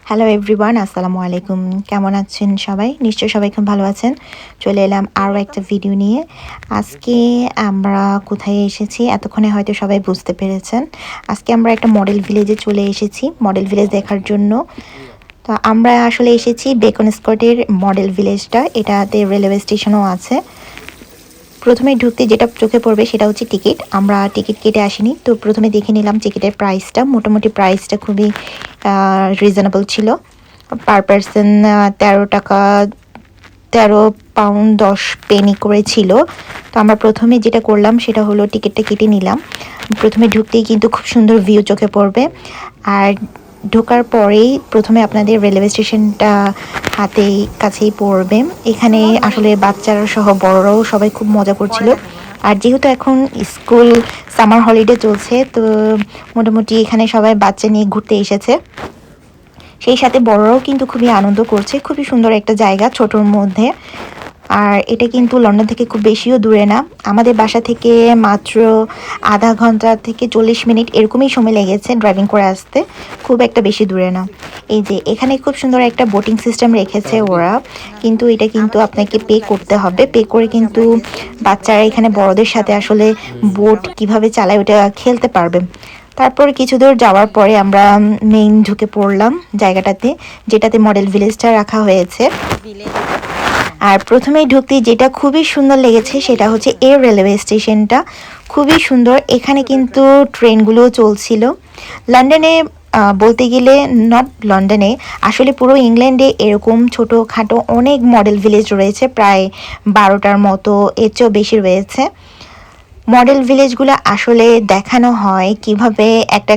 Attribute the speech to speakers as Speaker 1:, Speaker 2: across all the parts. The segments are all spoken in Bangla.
Speaker 1: হ্যালো এভরিওয়ান, আসসালামু আলাইকুম। কেমন আছেন সবাই? নিশ্চয়ই সবাই খুব ভালো আছেন। চলে এলাম আরও একটা ভিডিও নিয়ে। আজকে আমরা কোথায় এসেছি এতক্ষণে হয়তো সবাই বুঝতে পেরেছেন। আজকে আমরা একটা মডেল ভিলেজে চলে এসেছি মডেল ভিলেজ দেখার জন্য। তো আমরা আসলে এসেছি বেকন স্কটের মডেল ভিলেজটা, এটাতে রেলওয়ে স্টেশনও আছে। প্রথমে ঢুকতে যেটা চোখে পড়বে সেটা হচ্ছে টিকিট। আমরা টিকিট কেটে আসিনি, তো প্রথমে দেখে নিলাম টিকিটের প্রাইসটা। মোটামুটি প্রাইসটা খুবই রিজনেবল ছিল। পার পারসন 13 টাকা 13 পাউন্ড 10 পেনি করে ছিল। তো আমরা প্রথমে যেটা করলাম সেটা হলো টিকিটটা কেটে নিলাম। প্রথমে ঢুকতেই কিন্তু খুব সুন্দর ভিউ চোখে পড়বে। আর ঢোকার পরেই প্রথমে আপনাদের রেলওয়ে স্টেশনটা হাতেই কাছেই পড়বে। এখানে আসলে বাচ্চারা সহ বড়রাও সবাই খুব মজা করছিল। আর যেহেতু এখন স্কুল সামার হলিডে চলছে, তো মোটামুটি এখানে সবাই বাচ্চা নিয়ে ঘুরতে এসেছে। সেই সাথে বড়রাও কিন্তু খুবই আনন্দ করছে। খুবই সুন্দর একটা জায়গা ছোটোর মধ্যে। আর এটা কিন্তু লন্ডন থেকে খুব বেশিও দূরে না। আমাদের বাসা থেকে মাত্র আধা ঘন্টা থেকে 40 মিনিট এরকমই সময় লেগেছে ড্রাইভিং করে আসতে। খুব একটা বেশি দূরে না। এই যে এখানে খুব সুন্দর একটা বোটিং সিস্টেম রেখেছে ওরা, কিন্তু এটা কিন্তু আপনাকে পে করতে হবে। পে করে কিন্তু বাচ্চারা এখানে বড়দের সাথে আসলে বোট কিভাবে চালায় ওটা খেলতে পারবে। তারপর কিছু দূর যাওয়ার পরে আমরা মেইন ঢুকে পড়লাম জায়গাটাতে, যেটাতে মডেল ভিলেজটা রাখা হয়েছে। আর প্রথমেই ঢুকতেই যেটা খুবই সুন্দর লেগেছে সেটা হচ্ছে এই রেলওয়ে স্টেশনটা। খুবই সুন্দর। এখানে কিন্তু ট্রেনগুলোও চলছিল। লন্ডনে বলতে গেলে, নট লন্ডনে, আসলে পুরো ইংল্যান্ডে এরকম ছোটোখাটো অনেক মডেল ভিলেজ রয়েছে, প্রায় 12টার মতো, এর চেয়েও বেশি রয়েছে। মডেল ভিলেজগুলো আসলে দেখানো হয় কিভাবে একটা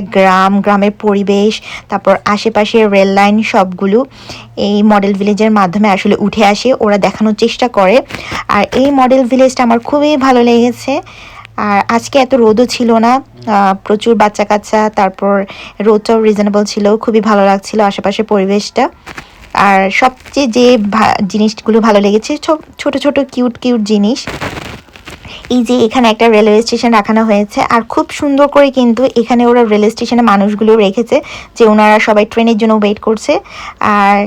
Speaker 1: গ্রামের পরিবেশ, তারপর আশেপাশের রেল লাইন সবগুলো এই মডেল ভিলেজের মাধ্যমে আসলে উঠে আসে, ওরা দেখানোর চেষ্টা করে। আর এই মডেল ভিলেজটা আমার খুবই ভালো লেগেছে। আর আজকে এত রোদও ছিল না, প্রচুর বাচ্চা কাচ্চা, তারপর রোদটাও রিজনেবল ছিল, খুবই ভালো লাগছিল আশেপাশের পরিবেশটা। আর সবচেয়ে যে জিনিসগুলো ভালো লেগেছে, ছোট ছোট কিউট কিউট জিনিস। এই যে এখানে একটা রেলওয়ে স্টেশন রাখানো হয়েছে, আর খুব সুন্দর করে কিন্তু এখানে ওরা রেলওয়ে স্টেশনে মানুষগুলো রেখেছে যে ওনারা সবাই ট্রেনের জন্য ওয়েট করছে। আর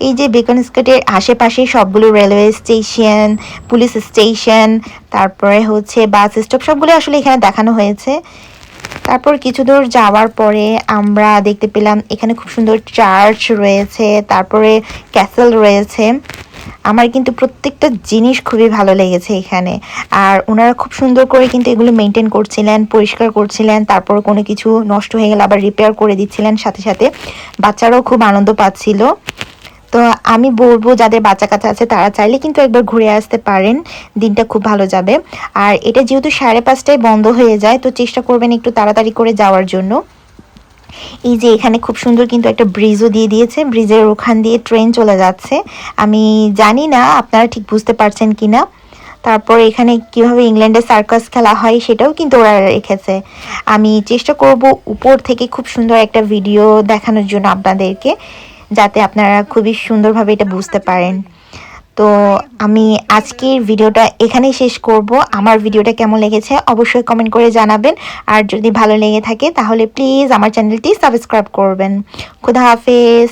Speaker 1: এই যে বেকন স্কটের আশেপাশে সবগুলো রেলওয়ে স্টেশন, পুলিশ স্টেশন, তারপরে হচ্ছে বাস স্টপ, সবগুলো আসলে এখানে দেখানো হয়েছে। তারপর কিছু দূর যাওয়ার পরে আমরা দেখতে পেলাম এখানে খুব সুন্দর চার্চ রয়েছে, তারপরে ক্যাসেল রয়েছে। আমার কিন্তু প্রত্যেকটা জিনিস খুবই ভালো লেগেছে এখানে। আর ওনারা খুব সুন্দর করে কিন্তু এগুলো মেনটেন করছিলেন, পরিষ্কার করছিলেন, তারপর কোনো কিছু নষ্ট হয়ে গেলে আবার রিপেয়ার করে দিচ্ছিলেন সাথে সাথে। বাচ্চারাও খুব আনন্দ পাচ্ছিল। তো আমি বলবো যাদের বাচ্চা কাচ্চা আছে তারা চাইলে কিন্তু একবার ঘুরে আসতে পারেন, দিনটা খুব ভালো যাবে। আর এটা যেহেতু 5:30টায় বন্ধ হয়ে যায়, তো চেষ্টা করবেন একটু তাড়াতাড়ি করে যাওয়ার জন্য। এই যে এখানে খুব সুন্দর কিন্তু একটা ব্রিজও দিয়ে দিয়েছে, ব্রিজের ওখান দিয়ে ট্রেন চলে যাচ্ছে। আমি জানি না আপনারা ঠিক বুঝতে পারছেন কি না। তারপর এখানে কিভাবে ইংল্যান্ডে সার্কাস খেলা হয় সেটাও কিন্তু ওরা রেখেছে। আমি চেষ্টা করব উপর থেকে খুব সুন্দর একটা ভিডিও দেখানোর জন্য আপনাদেরকে, যাতে আপনারা খুবই সুন্দরভাবে এটা বুঝতে পারেন। তো আমি আজকের ভিডিওটা এখানেই শেষ করব। আমার ভিডিওটা কেমন লেগেছে অবশ্যই কমেন্ট করে জানাবেন। আর যদি ভালো লেগে থাকে তাহলে প্লিজ আমার চ্যানেলটি সাবস্ক্রাইব করবেন। খুদা হাফেজ।